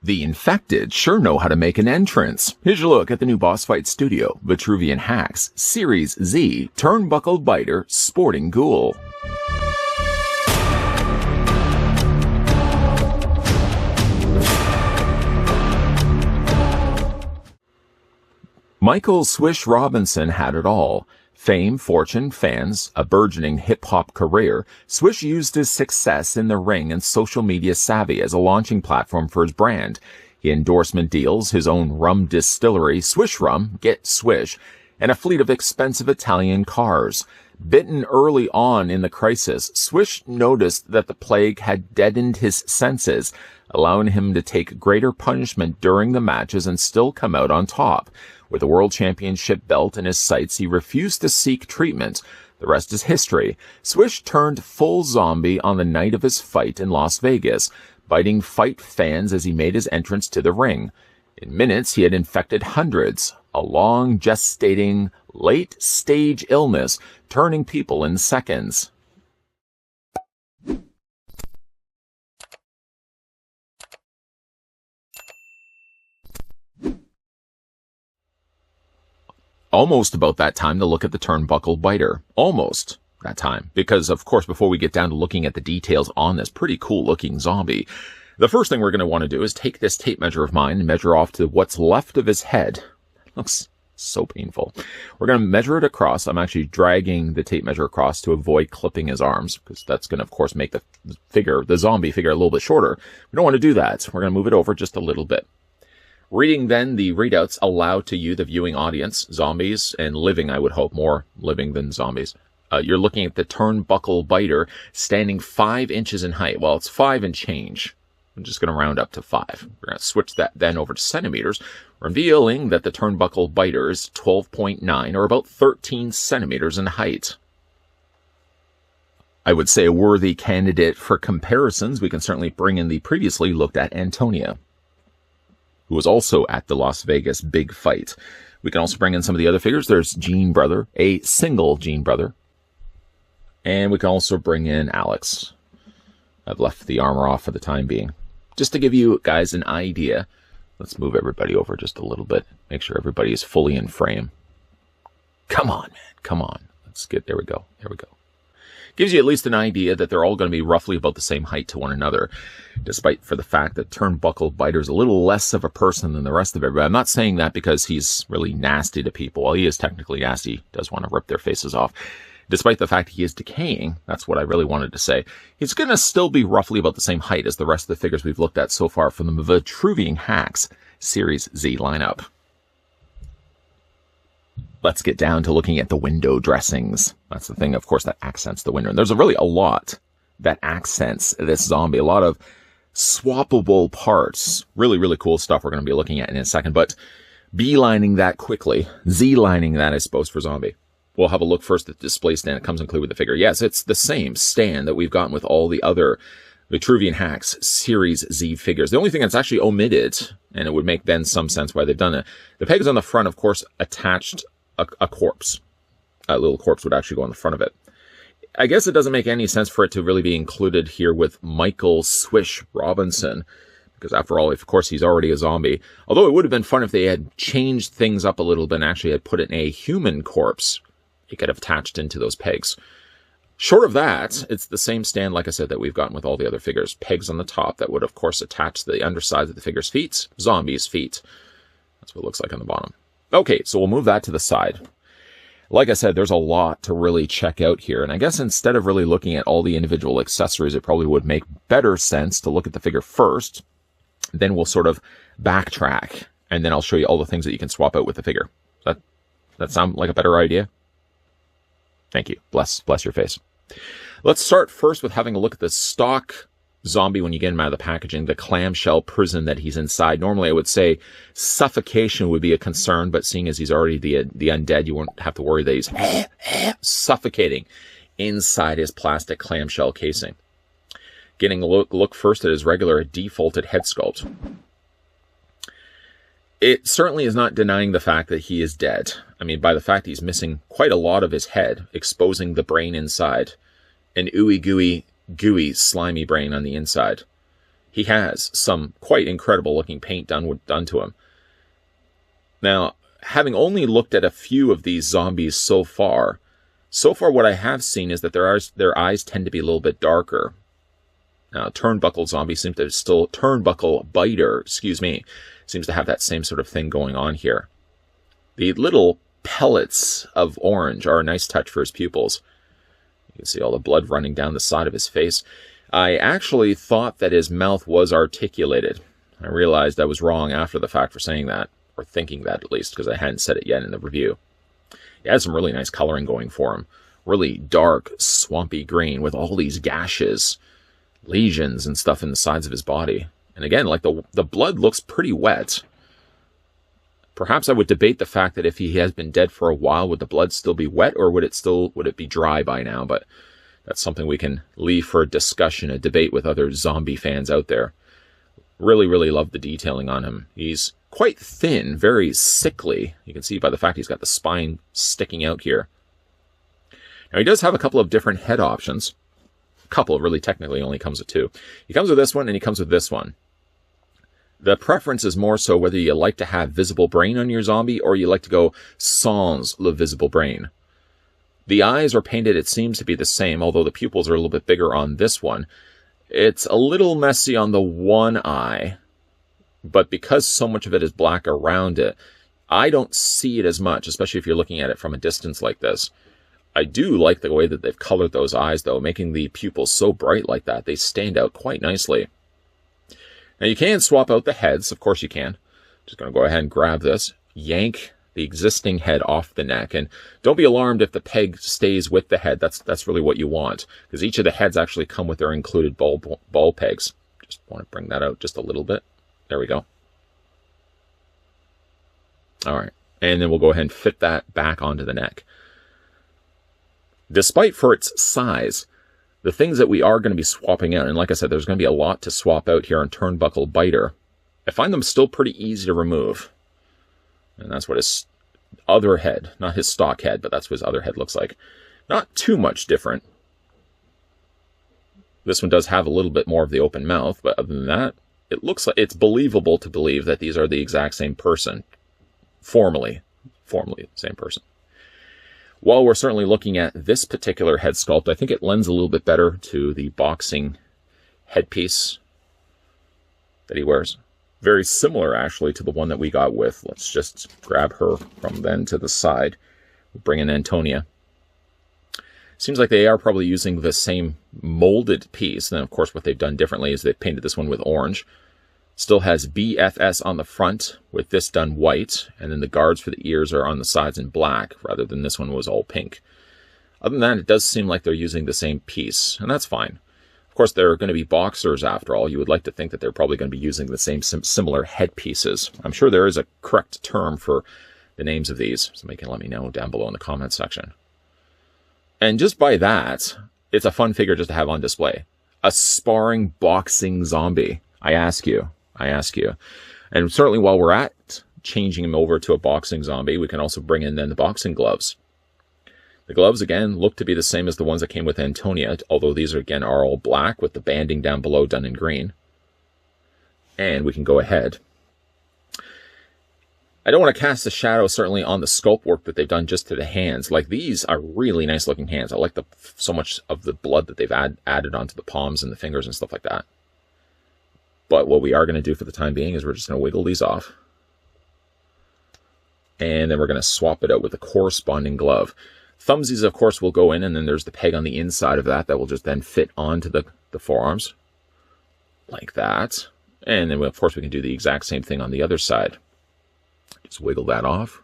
The infected sure know how to make an entrance. Here's your look at the new boss fight studio, Vitruvian H.A.C.K.S, Series Z, Turnbuckle Biter, Sporting Ghoul. Michael Swish Robinson had it all. Fame, fortune, fans, a burgeoning hip-hop career, Swish used his success in the ring and social media savvy as a launching platform for his brand. He had endorsement deals, his own rum distillery, Swish Rum, get Swish, and a fleet of expensive Italian cars. Bitten early on in the crisis, Swish noticed that the plague had deadened his senses, allowing him to take greater punishment during the matches and still come out on top. With the World Championship belt in his sights, he refused to seek treatment. The rest is history. Swish turned full zombie on the night of his fight in Las Vegas, biting fight fans as he made his entrance to the ring. In minutes, he had infected hundreds. A long, gestating, late-stage illness, turning people in seconds. Almost about that time to look at the Turnbuckle Biter. Almost that time. Because, of course, before we get down to looking at the details on this pretty cool-looking zombie, the first thing we're going to want to do is take this tape measure of mine and measure off to what's left of his head. It looks so painful. We're going to measure it across. I'm actually dragging the tape measure across to avoid clipping his arms, because that's going to, of course, make the zombie figure a little bit shorter. We don't want to do that. We're going to move it over just a little bit. Reading then the readouts allowed to you, the viewing audience, zombies and living, I would hope, more living than zombies. You're looking at the Turnbuckle Biter standing 5 inches in height. Well, it's 5 and change. I'm just going to round up to 5. We're going to switch that then over to centimeters, revealing that the Turnbuckle Biter is 12.9 or about 13 centimeters in height. I would say a worthy candidate for comparisons. We can certainly bring in the previously looked at Antonia, who was also at the Las Vegas big fight. We can also bring in some of the other figures. There's Gene Brother, a single Gene Brother. And we can also bring in Alex. I've left the armor off for the time being. Just to give you guys an idea, let's move everybody over just a little bit. Make sure everybody is fully in frame. Come on, man. Come on. Let's get, there we go. There we go. Gives you at least an idea that they're all going to be roughly about the same height to one another, despite for the fact that Turnbuckle Biter is a little less of a person than the rest of everybody. I'm not saying that because he's really nasty to people. Well, he is technically nasty. He does want to rip their faces off. Despite the fact he is decaying, that's what I really wanted to say. He's going to still be roughly about the same height as the rest of the figures we've looked at so far from the Vitruvian H.A.C.K.S Series Z lineup. Let's get down to looking at the window dressings. That's the thing, of course, that accents the window. And there's really a lot that accents this zombie. A lot of swappable parts. Really, really cool stuff we're going to be looking at in a second. But beelining that quickly. Z-lining that, I suppose, for zombie. We'll have a look first at the display stand. It comes included with the figure. Yes, it's the same stand that we've gotten with all the other Vitruvian H.A.C.K.S Series Z figures. The only thing that's actually omitted, and it would make then some sense why they've done it, the pegs on the front, of course, attached a corpse. A little corpse would actually go on the front of it. I guess it doesn't make any sense for it to really be included here with Michael Swish Robinson, because after all, of course, he's already a zombie. Although it would have been fun if they had changed things up a little bit and actually had put it in a human corpse. He could have attached into those pegs. Short of that, it's the same stand, like I said, that we've gotten with all the other figures. Pegs on the top that would, of course, attach the underside of the figure's feet. Zombies' feet. That's what it looks like on the bottom. Okay, so we'll move that to the side. Like I said, there's a lot to really check out here. And I guess instead of really looking at all the individual accessories, it probably would make better sense to look at the figure first. Then we'll sort of backtrack. And then I'll show you all the things that you can swap out with the figure. That sound like a better idea? Thank you. Bless your face. Let's start first with having a look at the stock zombie when you get him out of the packaging, the clamshell prison that he's inside. Normally, I would say suffocation would be a concern, but seeing as he's already the undead, you won't have to worry that he's suffocating inside his plastic clamshell casing. Getting a look first at his regular defaulted head sculpt. It certainly is not denying the fact that he is dead. I mean, by the fact he's missing quite a lot of his head, exposing the brain inside. An ooey gooey slimy brain on the inside. he has some quite incredible looking paint done to him. Now, having only looked at a few of these zombies so far what I have seen is that their eyes tend to be a little bit darker. Now, Turnbuckle zombie seems to still, Turnbuckle biter, seems to have that same sort of thing going on here. The little pellets of orange are a nice touch for his pupils. You can see all the blood running down the side of his face. I actually thought that his mouth was articulated. I realized I was wrong after the fact for saying that, or thinking that at least, because I hadn't said it yet in the review. He has some really nice coloring going for him. Really dark, swampy green with all these gashes, lesions and stuff in the sides of his body. And again, like the blood looks pretty wet. Perhaps I would debate the fact that if he has been dead for a while, would the blood still be wet, or would it be dry by now? But that's something we can leave for a discussion, a debate with other zombie fans out there. Really, really love the detailing on him. He's quite thin, very sickly. You can see by the fact he's got the spine sticking out here. Now, he does have a couple of different head options. A couple, really technically only comes with two. He comes with this one, and he comes with this one. The preference is more so whether you like to have visible brain on your zombie, or you like to go sans le visible brain. The eyes are painted, it seems to be the same, although the pupils are a little bit bigger on this one. It's a little messy on the one eye, but because so much of it is black around it, I don't see it as much, especially if you're looking at it from a distance like this. I do like the way that they've colored those eyes, though, making the pupils so bright like that. They stand out quite nicely. Now, you can swap out the heads. Of course you can. Just going to go ahead and grab this, yank the existing head off the neck, and don't be alarmed if the peg stays with the head. That's really what you want, because each of the heads actually come with their included ball pegs. Just want to bring that out just a little bit. There we go. All right, and then we'll go ahead and fit that back onto the neck. Despite for its size, the things that we are going to be swapping out, and like I said, there's going to be a lot to swap out here on Turnbuckle Biter, I find them still pretty easy to remove. And that's what his other head, not his stock head, but that's what his other head looks like. Not too much different. This one does have a little bit more of the open mouth, but other than that, it looks like it's believable to believe that these are the exact same person. Formally the same person. While we're certainly looking at this particular head sculpt, I think it lends a little bit better to the boxing headpiece that he wears. Very similar, actually, to the one that we got with. Let's just grab her from then to the side. We'll bring in Antonia. Seems like they are probably using the same molded piece. And then, of course, what they've done differently is they've painted this one with orange. Still has BFS on the front, with this done white. And then the guards for the ears are on the sides in black, rather than this one was all pink. Other than that, it does seem like they're using the same piece, and that's fine. Of course, they're going to be boxers after all. You would like to think that they're probably going to be using the same similar headpieces. I'm sure there is a correct term for the names of these. Somebody can let me know down below in the comment section. And just by that, it's a fun figure just to have on display. A sparring boxing zombie. I ask you. And certainly while we're at changing him over to a boxing zombie, we can also bring in then the boxing gloves. The gloves, again, look to be the same as the ones that came with Antonia, although these, again, are all black with the banding down below done in green. And we can go ahead. I don't want to cast a shadow, certainly, on the sculpt work that they've done just to the hands. Like, these are really nice-looking hands. I like so much of the blood that they've added onto the palms and the fingers and stuff like that. But what we are going to do for the time being is we're just going to wiggle these off. And then we're going to swap it out with the corresponding glove. Thumbsies, of course, will go in, and then there's the peg on the inside of that will just then fit onto the forearms. Like that. And then, of course, we can do the exact same thing on the other side. Just wiggle that off.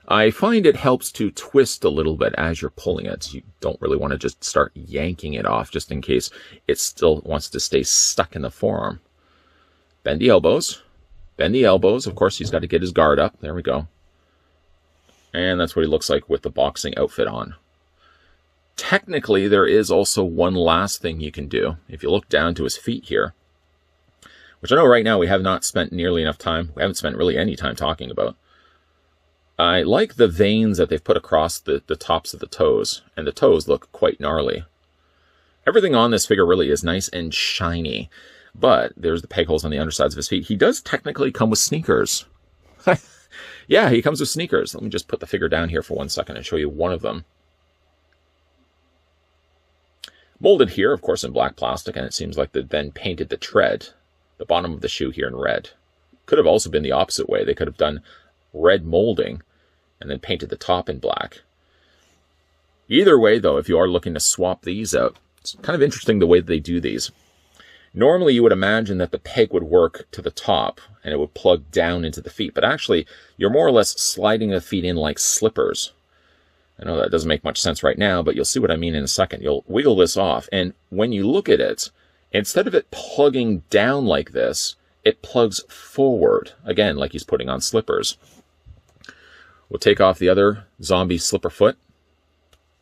I find it helps to twist a little bit as you're pulling it. You don't really want to just start yanking it off, just in case it still wants to stay stuck in the forearm. Bend the elbows. Bend the elbows. Of course, he's got to get his guard up. There we go. And that's what he looks like with the boxing outfit on. Technically, there is also one last thing you can do. If you look down to his feet here, which I know right now we have not spent nearly enough time. We haven't spent really any time talking about. I like the veins that they've put across the tops of the toes. And the toes look quite gnarly. Everything on this figure really is nice and shiny. But there's the peg holes on the undersides of his feet. He does technically come with sneakers. Yeah, he comes with sneakers. Let me just put the figure down here for 1 second and show you one of them. Molded here, of course, in black plastic, and it seems like they then painted the tread, the bottom of the shoe here in red. Could have also been the opposite way. They could have done red molding and then painted the top in black. Either way, though, if you are looking to swap these out, it's kind of interesting the way that they do these. Normally, you would imagine that the peg would work to the top and it would plug down into the feet, but actually, you're more or less sliding the feet in like slippers. I know that doesn't make much sense right now, but you'll see what I mean in a second. You'll wiggle this off, and when you look at it, instead of it plugging down like this, it plugs forward, again, like he's putting on slippers. We'll take off the other zombie slipper foot.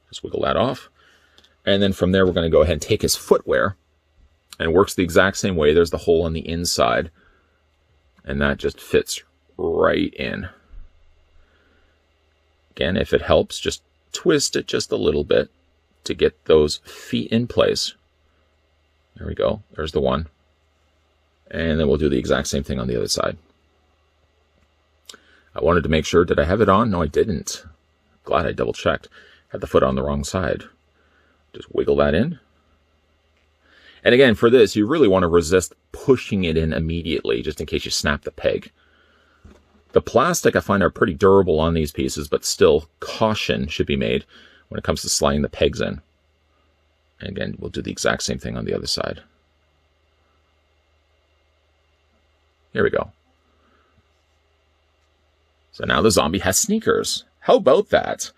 Just wiggle that off. And then from there, we're going to go ahead and take his footwear, and it works the exact same way. There's the hole on the inside, and that just fits right in. Again, if it helps, just twist it just a little bit to get those feet in place. There we go. There's the one. And then we'll do the exact same thing on the other side. I wanted to make sure, did I have it on? No, I didn't. Glad I double checked. Had the foot on the wrong side. Just wiggle that in. And again, for this, you really want to resist pushing it in immediately, just in case you snap the peg. The plastic I find are pretty durable on these pieces, but still caution should be made when it comes to sliding the pegs in. And again, we'll do the exact same thing on the other side. Here we go. So now the zombie has sneakers. How about that?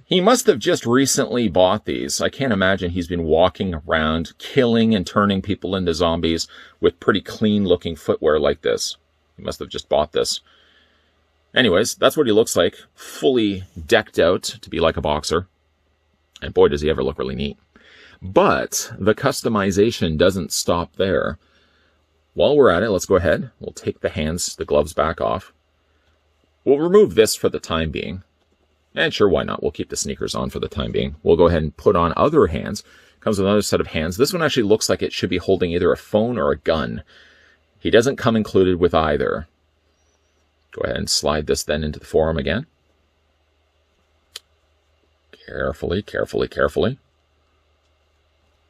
He must have just recently bought these. I can't imagine he's been walking around killing and turning people into zombies with pretty clean looking footwear like this. He must have just bought this. Anyways, that's what he looks like, fully decked out to be like a boxer. And boy, does he ever look really neat. But the customization doesn't stop there. While we're at it, let's go ahead. We'll take the hands, the gloves back off. We'll remove this for the time being. And sure, why not? We'll keep the sneakers on for the time being. We'll go ahead and put on other hands. Comes with another set of hands. This one actually looks like it should be holding either a phone or a gun. He doesn't come included with either. Go ahead and slide this then into the forearm again. Carefully, carefully, carefully.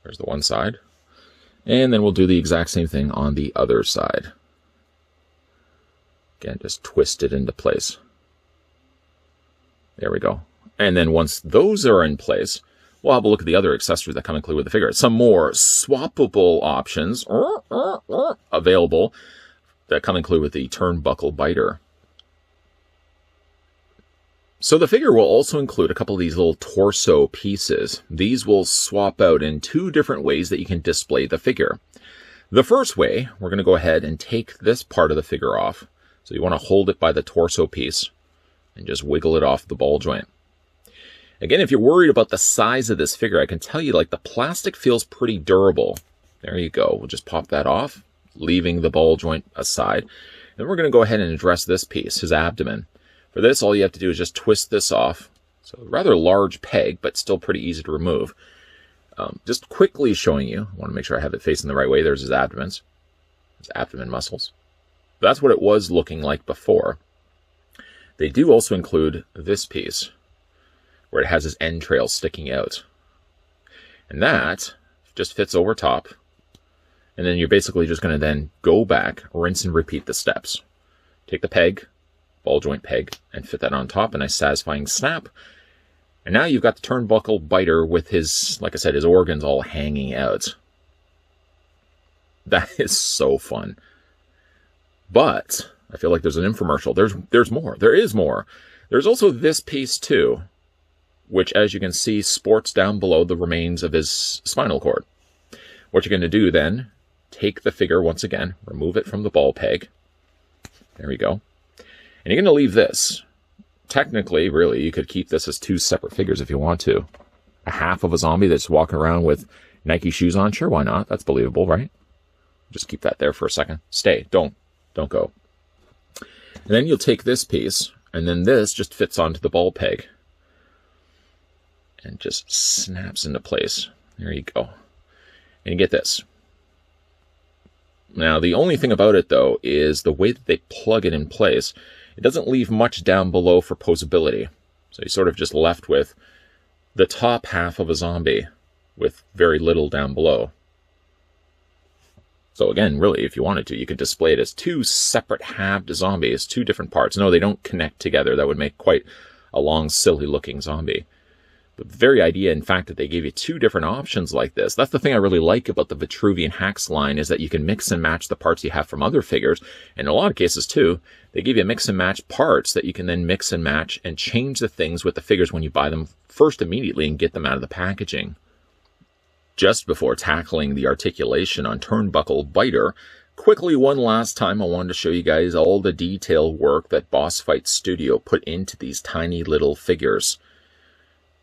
There's the one side. And then we'll do the exact same thing on the other side. Again, just twist it into place. There we go. And then once those are in place, we'll have a look at the other accessories that come included with the figure. Some more swappable options available that come included with the Turnbuckle biter. So the figure will also include a couple of these little torso pieces. These will swap out in two different ways that you can display the figure. The first way, we're going to go ahead and take this part of the figure off. So you want to hold it by the torso piece and just wiggle it off the ball joint. Again, if you're worried about the size of this figure, I can tell you, like, the plastic feels pretty durable. There you go. We'll just pop that off, leaving the ball joint aside. Then we're going to go ahead and address this piece, his abdomen. For this, all you have to do is just twist this off. So a rather large peg, but still pretty easy to remove. Just quickly showing you, I want to make sure I have it facing the right way. There's his abdomen muscles. That's what it was looking like before. They do also include this piece, where it has his entrails sticking out. And that just fits over top. And then you're basically just going to then go back, rinse and repeat the steps. Take the peg, ball joint peg, and fit that on top, a nice satisfying snap. And now you've got the Turnbuckle biter with his, like I said, his organs all hanging out. That is so fun. But I feel like there's an infomercial. There's more. There is more. There's also this piece too, which, as you can see, sports down below the remains of his spinal cord. What you're going to do then, take the figure once again, remove it from the ball peg. There we go. And you're going to leave this. Technically, really, you could keep this as two separate figures if you want to. A half of a zombie that's walking around with Nike shoes on. Sure, why not? That's believable, right? Just keep that there for a second. Stay. Don't go. And then you'll take this piece, and then this just fits onto the ball peg. And just snaps into place. There you go. And you get this. Now, the only thing about it, though, is the way that they plug it in place. It doesn't leave much down below for posability. So you're sort of just left with the top half of a zombie with very little down below. So again, really, if you wanted to, you could display it as two separate halved zombies, two different parts. No, they don't connect together. That would make quite a long, silly-looking zombie. But the very idea, in fact, that they gave you two different options like this, that's the thing I really like about the Vitruvian H.A.C.K.S line, is that you can mix and match the parts you have from other figures. And in a lot of cases, too, they give you mix and match parts that you can then mix and match and change the things with the figures when you buy them first immediately and get them out of the packaging. Just before tackling the articulation on Turnbuckle Biter, quickly one last time I wanted to show you guys all the detail work that Boss Fight Studio put into these tiny little figures.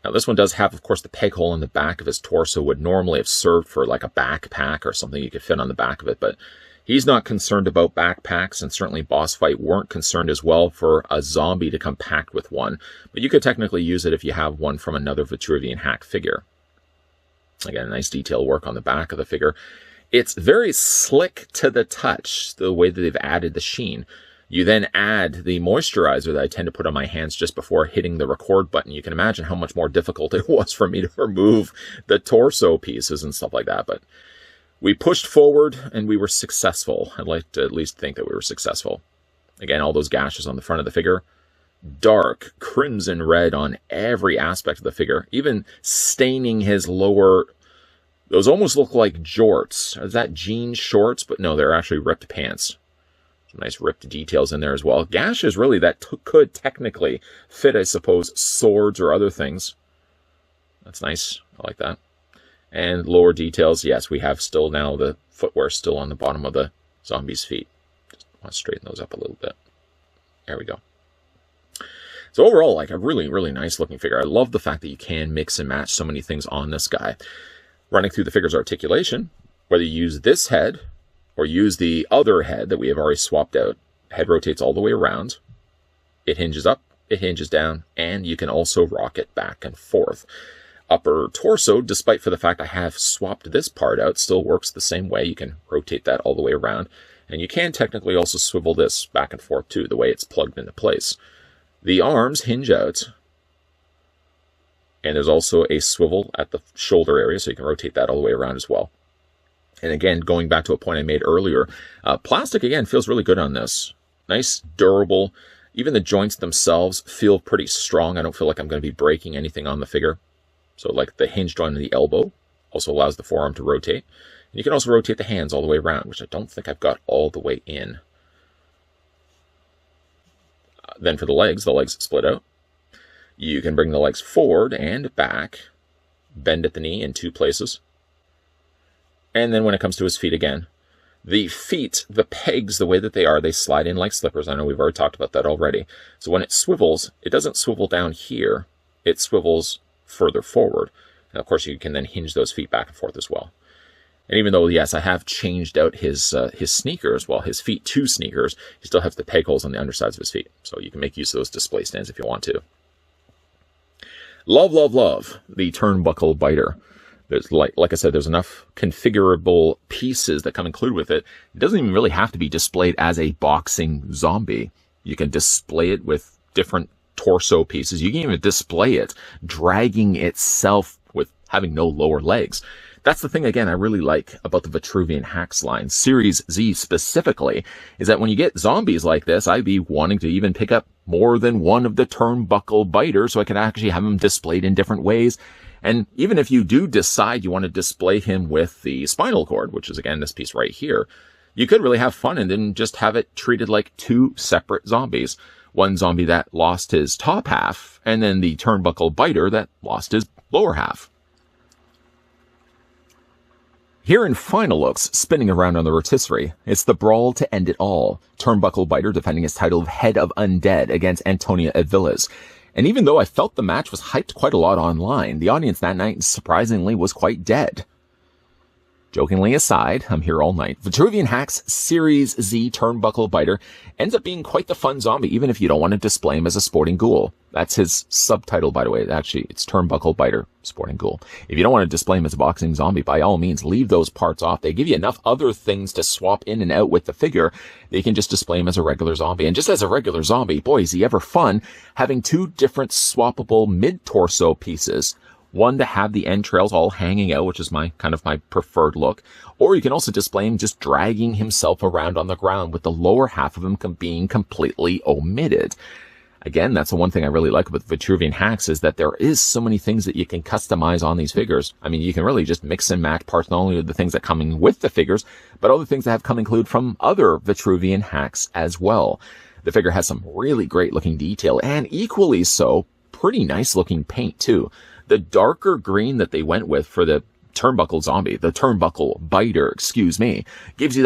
Now this one does have, of course, the peg hole in the back of his torso would normally have served for like a backpack or something you could fit on the back of it, but he's not concerned about backpacks, and certainly Boss Fight weren't concerned as well for a zombie to come packed with one, but you could technically use it if you have one from another Vitruvian hack figure. Again, nice detail work on the back of the figure. It's very slick to the touch, the way that they've added the sheen. You then add the moisturizer that I tend to put on my hands just before hitting the record button. You can imagine how much more difficult it was for me to remove the torso pieces and stuff like that. But we pushed forward and we were successful. I'd like to at least think that we were successful. Again, all those gashes on the front of the figure. Dark crimson red on every aspect of the figure. Even staining his lower... Those almost look like jorts. Is that jean shorts? But no, they're actually ripped pants. Some nice ripped details in there as well. Gashes, really, that could technically fit, I suppose, swords or other things. That's nice. I like that. And lower details, yes, we have still now the footwear still on the bottom of the zombie's feet. Just want to straighten those up a little bit. There we go. So overall, like a really, really nice looking figure. I love the fact that you can mix and match so many things on this guy. Running through the figure's articulation, whether you use this head or use the other head that we have already swapped out, head rotates all the way around. It hinges up, it hinges down, and you can also rock it back and forth. Upper torso, despite for the fact I have swapped this part out, still works the same way. You can rotate that all the way around. And you can technically also swivel this back and forth too, the way it's plugged into place. The arms hinge out. And there's also a swivel at the shoulder area, so you can rotate that all the way around as well. And again, going back to a point I made earlier, plastic, again, feels really good on this. Nice, durable. Even the joints themselves feel pretty strong. I don't feel like I'm going to be breaking anything on the figure. So like the hinge joint in the elbow also allows the forearm to rotate. And you can also rotate the hands all the way around, which I don't think I've got all the way in. Then for the legs split out. You can bring the legs forward and back, bend at the knee in two places. And then when it comes to his feet again, the feet, the pegs, the way that they are, they slide in like slippers. I know we've already talked about that already. So when it swivels, it doesn't swivel down here. It swivels further forward. And of course, you can then hinge those feet back and forth as well. And even though, yes, I have changed out his sneakers, well, his feet to sneakers, he still has the peg holes on the undersides of his feet. So you can make use of those display stands if you want to. Love, love, love the Turnbuckle Biter. There's like I said, there's enough configurable pieces that come included with it. It doesn't even really have to be displayed as a boxing zombie. You can display it with different torso pieces. You can even display it dragging itself with having no lower legs. That's the thing, again, I really like about the Vitruvian H.A.C.K.S line, Series Z specifically, is that when you get zombies like this, I'd be wanting to even pick up more than one of the Turnbuckle Biters so I can actually have them displayed in different ways. And even if you do decide you want to display him with the spinal cord, which is, again, this piece right here, you could really have fun and then just have it treated like two separate zombies. One zombie that lost his top half, and then the Turnbuckle Biter that lost his lower half. Here in final looks, spinning around on the rotisserie, it's the brawl to end it all. Turnbuckle Biter defending his title of Head of Undead against Antonia Aviles. And even though I felt the match was hyped quite a lot online, the audience that night surprisingly was quite dead. Jokingly aside, I'm here all night. Vitruvian H.A.C.K.S Series Z Turnbuckle Biter ends up being quite the fun zombie, even if you don't want to display him as a sporting ghoul. That's his subtitle, by the way. Actually, it's Turnbuckle Biter, sporting ghoul. If you don't want to display him as a boxing zombie, by all means, leave those parts off. They give you enough other things to swap in and out with the figure. They can just display him as a regular zombie. And just as a regular zombie, boy, is he ever fun having two different swappable mid-torso pieces. One to have the entrails all hanging out, which is my preferred look. Or you can also display him just dragging himself around on the ground with the lower half of him being completely omitted. Again, that's the one thing I really like about Vitruvian H.A.C.K.S is that there is so many things that you can customize on these figures. I mean, you can really just mix and match parts, not only with the things that come in with the figures, but other things that have come include from other Vitruvian H.A.C.K.S as well. The figure has some really great looking detail and equally so, pretty nice looking paint too. The darker green that they went with for the Turnbuckle zombie, the Turnbuckle biter, gives you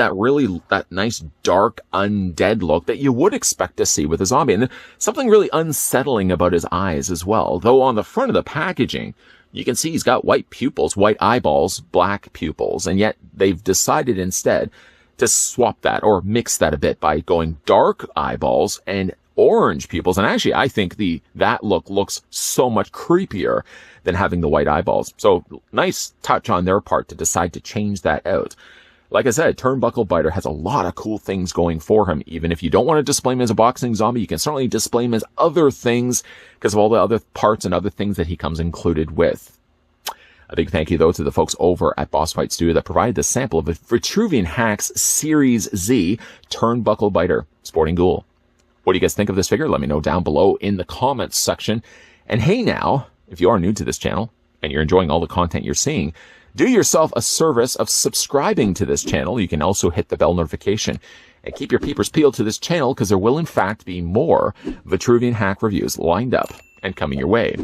that nice dark undead look that you would expect to see with a zombie. And something really unsettling about his eyes as well. Though on the front of the packaging, you can see he's got white pupils, white eyeballs, black pupils, and yet they've decided instead to swap that or mix that a bit by going dark eyeballs and orange pupils. And actually, I think that look looks so much creepier than having the white eyeballs. So nice touch on their part to decide to change that out. Like I said, Turnbuckle Biter has a lot of cool things going for him. Even if you don't want to display him as a boxing zombie, you can certainly display him as other things because of all the other parts and other things that he comes included with. A big thank you, though, to the folks over at Boss Fight Studio that provided the sample of a Vitruvian H.A.C.K.S Series Z Turnbuckle Biter, sporting ghoul. What do you guys think of this figure? Let me know down below in the comments section. And hey now, if you are new to this channel and you're enjoying all the content you're seeing, do yourself a service of subscribing to this channel. You can also hit the bell notification and keep your peepers peeled to this channel because there will in fact be more Vitruvian H.A.C.K. reviews lined up and coming your way.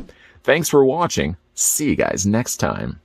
Thanks for watching. See you guys next time.